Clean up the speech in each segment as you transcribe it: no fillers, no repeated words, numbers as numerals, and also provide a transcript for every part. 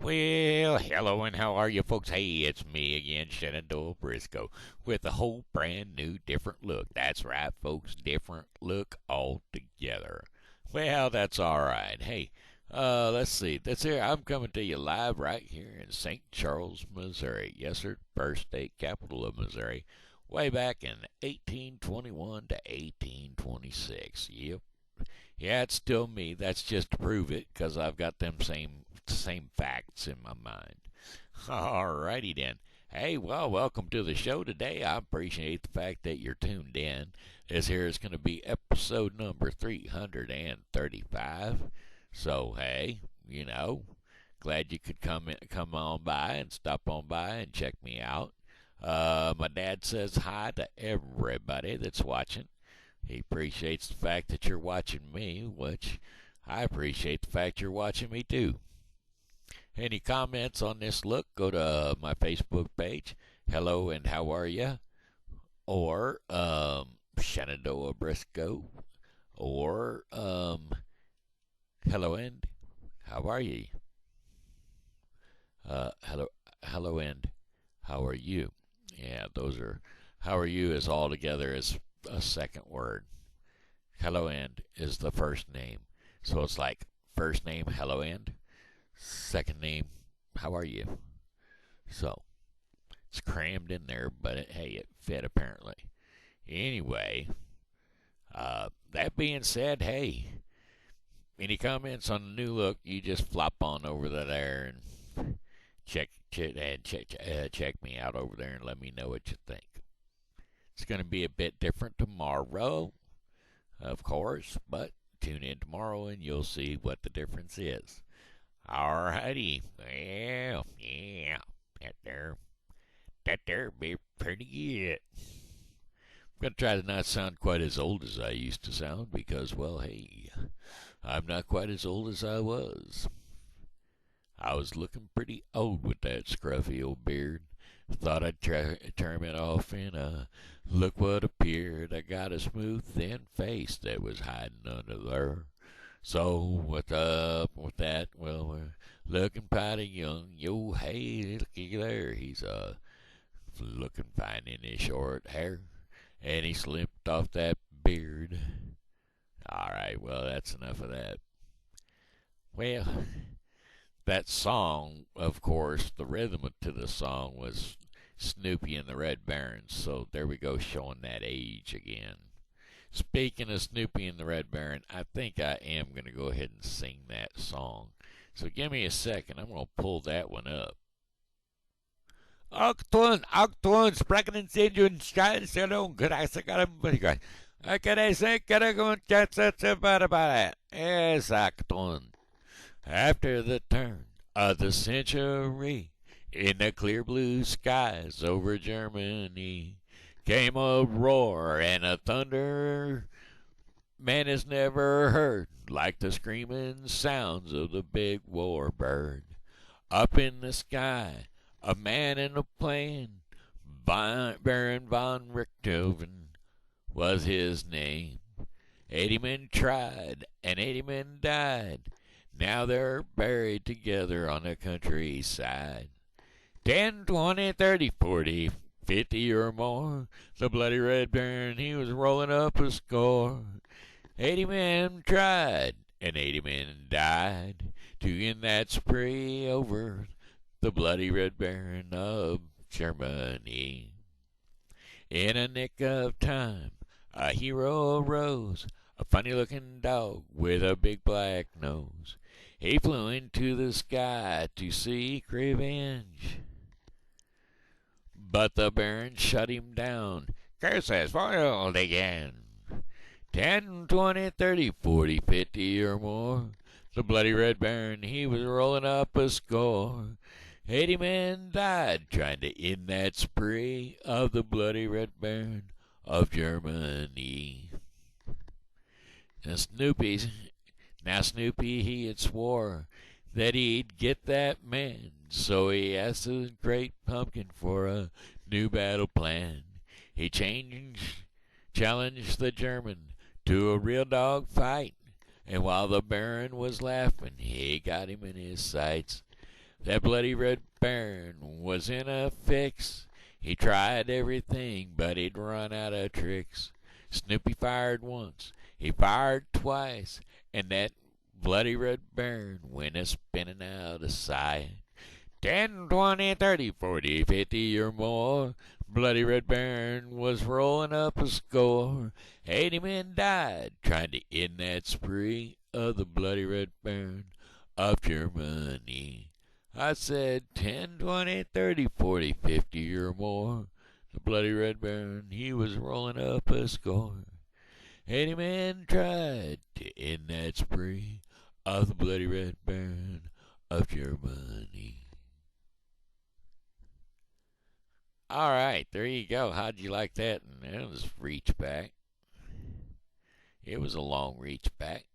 Well, hello and how are you folks? Hey, it's me again, Shenandoah Briscoe, with a whole brand new different look. That's right, folks, different look altogether. Well, that's alright. Hey, let's see. That's here. I'm coming to you live right here in St. Charles, Missouri. Yes, sir, first state capital of Missouri. Way back in 1821 to 1826. Yep. Yeah, it's still me. That's just to prove it, 'cause I've got them same facts in my mind. Alrighty then. Hey, well, welcome to the show today. I appreciate the fact that you're tuned in. This here is going to be episode number 335. So, hey, glad you could come on by and stop on by and check me out. My dad says hi to everybody that's watching. He appreciates the fact that you're watching me, which I appreciate the fact you're watching me too. Any comments on this look, go to my Facebook page, Hello and How Are Ya? Or Shenandoah Briscoe. Or Hello and How Are Ye? Hello and How Are You? Yeah, those are, How Are You is all together as a second word. Hello and is the first name. So it's like first name, Hello and, second name, How Are You? So it's crammed in there, but it fit apparently. Anyway, that being said, hey, any comments on the new look, you just flop on over there and check me out over there and let me know what you think. It's going to be a bit different tomorrow, of course, but tune in tomorrow and you'll see what the difference is. Alrighty. Well, yeah, that there be pretty good. I'm going to try to not sound quite as old as I used to sound because, well, hey, I'm not quite as old as I was. I was looking pretty old with that scruffy old beard. Thought I'd trim it off and look what appeared. I got a smooth, thin face that was hiding under there. So, what's up with that? Well, we're looking mighty young. Yo, hey, looky there. He's looking fine in his short hair. And he slipped off that beard. Alright, well, that's enough of that. Well, that song, of course, the rhythm to the song was Snoopy and the Red Barons. So there we go, showing that age again. Speaking of Snoopy and the Red Baron, I think I am going to go ahead and sing that song. So give me a second. I'm going to pull that one up. Octone, sprechen in Sejun, Scheißelung, Kreisagaram, I can say, Karagon, Chatsats about it. Yes, Octone. After the turn of the century, in the clear blue skies over Germany, came a roar and a thunder man has never heard, like the screaming sounds of the big war bird. Up in the sky, a man in a plane, Baron von Richthofen was his name. 80 men tried and 80 men died. Now they're buried together on the countryside. 10, 20, 30, 40, 50 or more. The bloody Red Baron, he was rolling up a score. 80 men tried and 80 men died to end that spree over the bloody Red Baron of Germany. In a nick of time, a hero arose, a funny-looking dog with a big black nose. He flew into the sky to seek revenge, but the Baron shut him down. Curses foiled again. 10, 20, 30, 40, 50 or more. The bloody Red Baron, he was rolling up a score. 80 men died trying to end that spree of the bloody Red Baron of Germany. Now Snoopy, he had swore that he'd get that man, so he asked the great pumpkin for a new battle plan. He challenged the German to a real dog fight, and while the Baron was laughing, he got him in his sights. That bloody red baron was in a fix. He tried everything, but he'd run out of tricks. Snoopy fired once, he fired twice, and that bloody red baron went a spinning out of sight. 10, 20, 30, 40, 50 or more. Bloody red baron was rolling up a score. 80 men died trying to end that spree of the bloody red baron of Germany. I said 10, 20, 30, 40, 50 or more. The bloody red baron, he was rolling up a score. 80 men tried to end that spree of the bloody red baron of Germany. All right, there you go. How'd you like that? And that was reach back. It was a long reach back,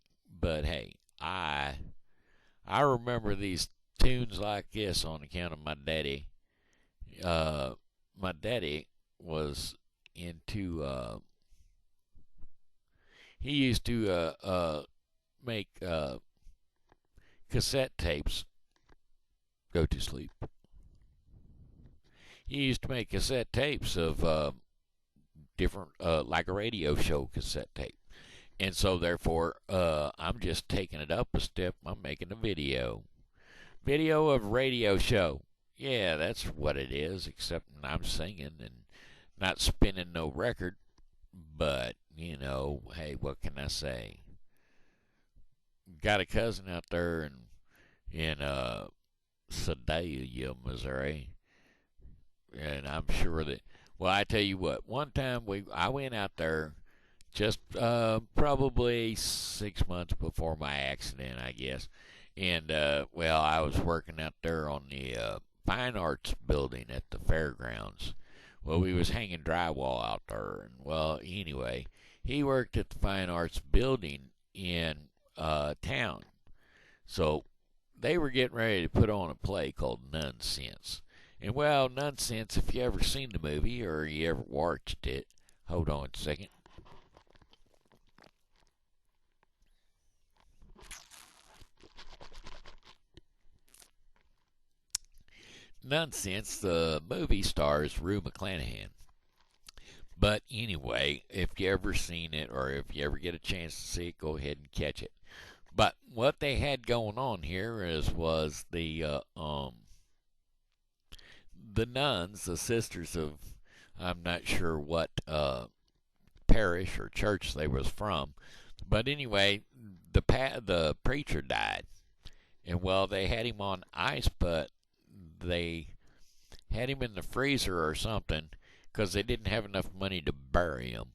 but hey, I remember these tunes like this on account of my daddy. My daddy was into. He used to make cassette tapes. Go to sleep. He used to make cassette tapes of different, like a radio show cassette tape. And so, therefore, I'm just taking it up a step. I'm making a video. Video of radio show. Yeah, that's what it is, except I'm singing and not spinning no record. But, you know, hey, what can I say? Got a cousin out there in Sedalia, Missouri. And I'm sure that, well, I tell you what, one time I went out there just probably 6 months before my accident, I guess. And, well, I was working out there on the Fine Arts building at the fairgrounds. Well, we was hanging drywall out there. And, well, anyway, he worked at the Fine Arts building in town. So they were getting ready to put on a play called Nonsense. And, well, Nonsense, if you ever seen the movie or you ever watched it, hold on a second. Nonsense, the movie stars Rue McClanahan. But anyway, if you ever seen it or if you ever get a chance to see it, go ahead and catch it. But what they had going on here was the nuns, the sisters of, I'm not sure what parish or church they was from, but anyway, the preacher died, and well, they had him on ice, but they had him in the freezer or something because they didn't have enough money to bury him.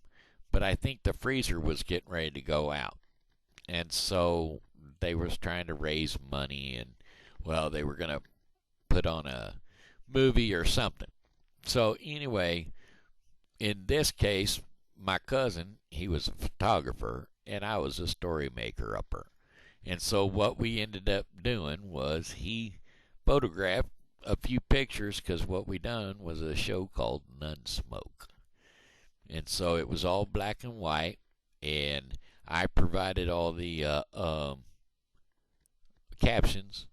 But I think the freezer was getting ready to go out, and so they was trying to raise money, and well, they were gonna put on a movie or something. So anyway, in this case, my cousin, he was a photographer, and I was a story maker upper. And so what we ended up doing was he photographed a few pictures because what we done was a show called Nunsmoke. And so it was all black and white, and I provided all the captions.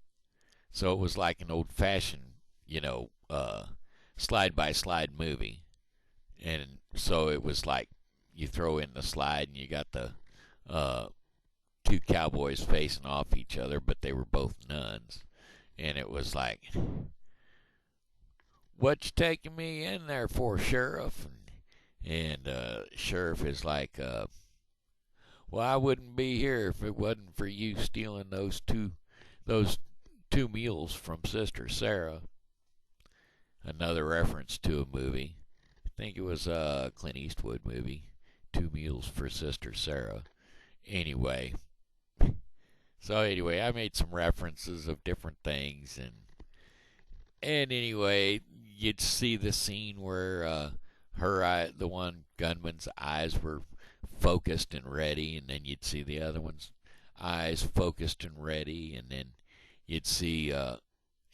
So it was like an old-fashioned, slide-by-slide movie. And so it was like you throw in the slide and you got the two cowboys facing off each other, but they were both nuns. And it was like, what you taking me in there for, Sheriff? And Sheriff is like, well, I wouldn't be here if it wasn't for you stealing those two mules from Sister Sarah. Another reference to a movie. I think it was a Clint Eastwood movie, 2 Mules for Sister Sarah. Anyway, I made some references of different things, and anyway, you'd see the scene where the one gunman's eyes were focused and ready, and then you'd see the other one's eyes focused and ready, and then you'd see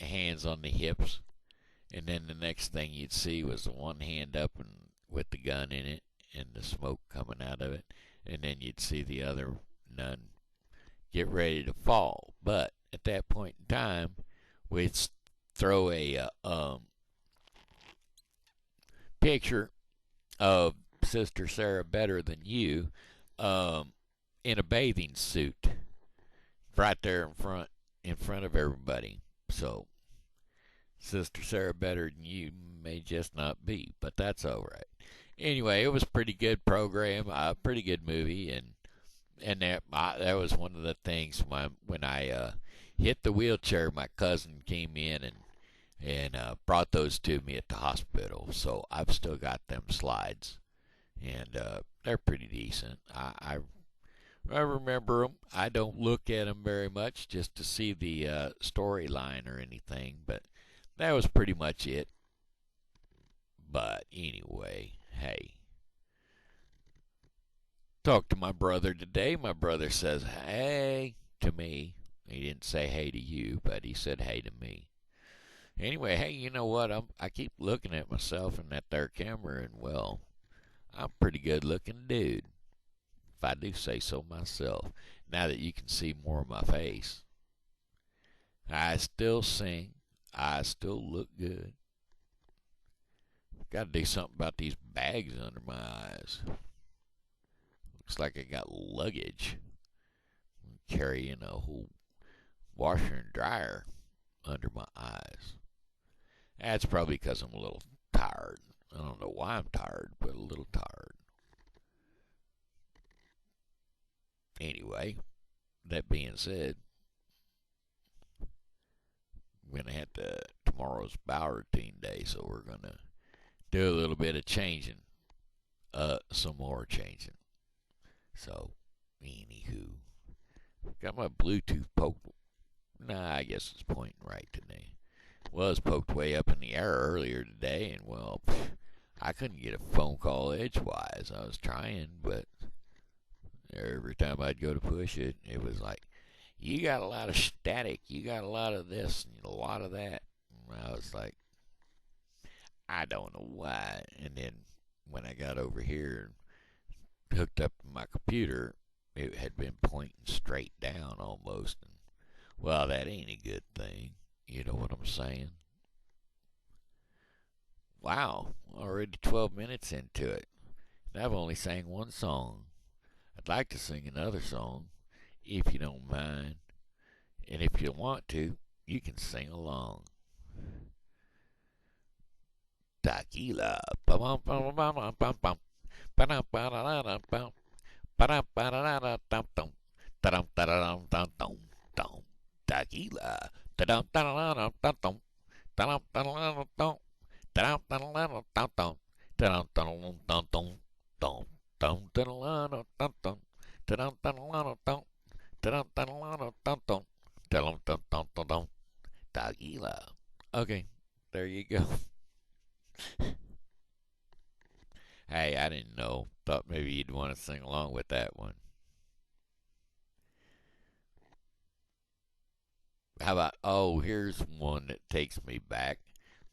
hands on the hips, and then the next thing you'd see was the one hand up and with the gun in it and the smoke coming out of it, and then you'd see the other nun get ready to fall. But at that point in time, we'd throw a picture of Sister Sarah Better Than You in a bathing suit right there in front of everybody. So Sister Sarah Better Than You may just not be, but that's all right. Anyway, it was a pretty good program, a pretty good movie, and that was one of the things when I hit the wheelchair. My cousin came in and brought those to me at the hospital. So I've still got them slides, and they're pretty decent. I remember them. I don't look at them very much just to see the storyline or anything, but that was pretty much it. But anyway, hey. Talked to my brother today. My brother says, hey to me. He didn't say hey to you, but he said hey to me. Anyway, hey, you know what? I keep looking at myself in that there camera, and well, I'm a pretty good looking dude, if I do say so myself. Now that you can see more of my face, I still sing. I still look good. Got to do something about these bags under my eyes. Looks like I got luggage. I'm carrying a whole washer and dryer under my eyes. That's probably because I'm a little tired. I don't know why I'm tired, but a little tired. Anyway, that being said, I'm going to have tomorrow's bow routine day, so we're going to do a little bit of changing. Some more changing. So, anywho, got my Bluetooth poked. Nah, I guess it's pointing right today. Was poked way up in the air earlier today, and well, I couldn't get a phone call edgewise. I was trying, but every time I'd go to push it, it was like, you got a lot of static, you got a lot of this and a lot of that. And I was like, I don't know why. And then when I got over here and hooked up to my computer, it had been pointing straight down almost. And well, that ain't a good thing. You know what I'm saying? Wow, already 12 minutes into it. And I've only sang one song. I'd like to sing another song, if you don't mind. And if you want to, you can sing along. Tequila. Tequila. Tequila. Okay, there you go. Hey, I didn't know. Thought maybe you'd want to sing along with that one. How about, oh, here's one that takes me back.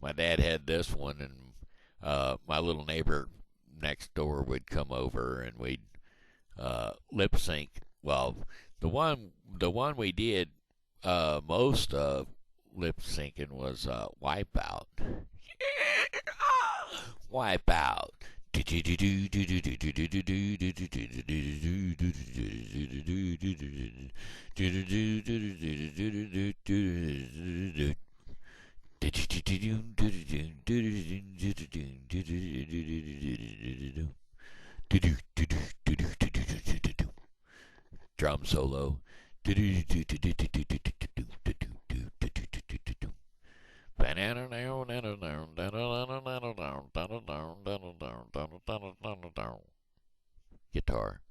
My dad had this one, and my little neighbor next door would come over, and we'd lip sync. Well, the one we did most of lip syncing was Wipeout. Wipeout. Drum solo. Guitar.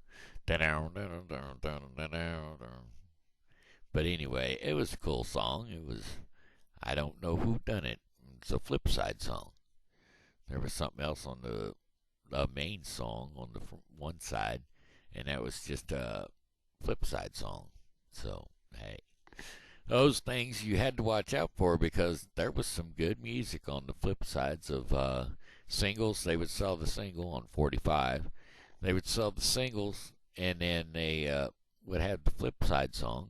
But anyway, it was a cool song. I don't know who done it. It's a flip side song. There was something else on the main song on the one side, and that was just a flip side song. So, hey, those things you had to watch out for because there was some good music on the flip sides of singles. They would sell the single on 45. They would sell the singles, and then they would have the flip side song.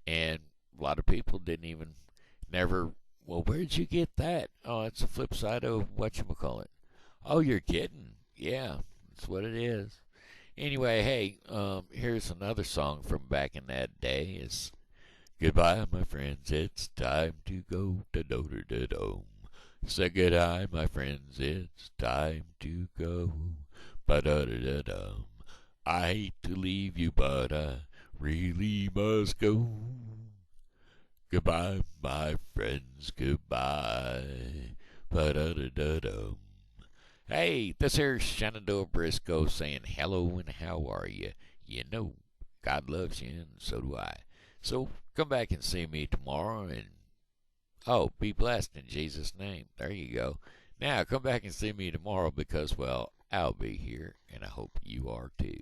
And a lot of people never Well, where'd you get that? Oh, it's the flip side of whatchamacallit. Oh, you're kidding. Yeah, that's what it is. Anyway, hey, here's another song from back in that day. It's goodbye, my friends. It's time to go. Da-do-da-da-dome. Say goodbye, my friends. It's time to go. Ba-da-da-da-dum. I hate to leave you, but I really must go. Goodbye, my friends. Goodbye. Ba-da-da-da-dum. Hey, this here's Shenandoah Briscoe saying hello and how are you? You know, God loves you and so do I. So come back and see me tomorrow and, oh, be blessed in Jesus' name. There you go. Now come back and see me tomorrow because, well, I'll be here and I hope you are too.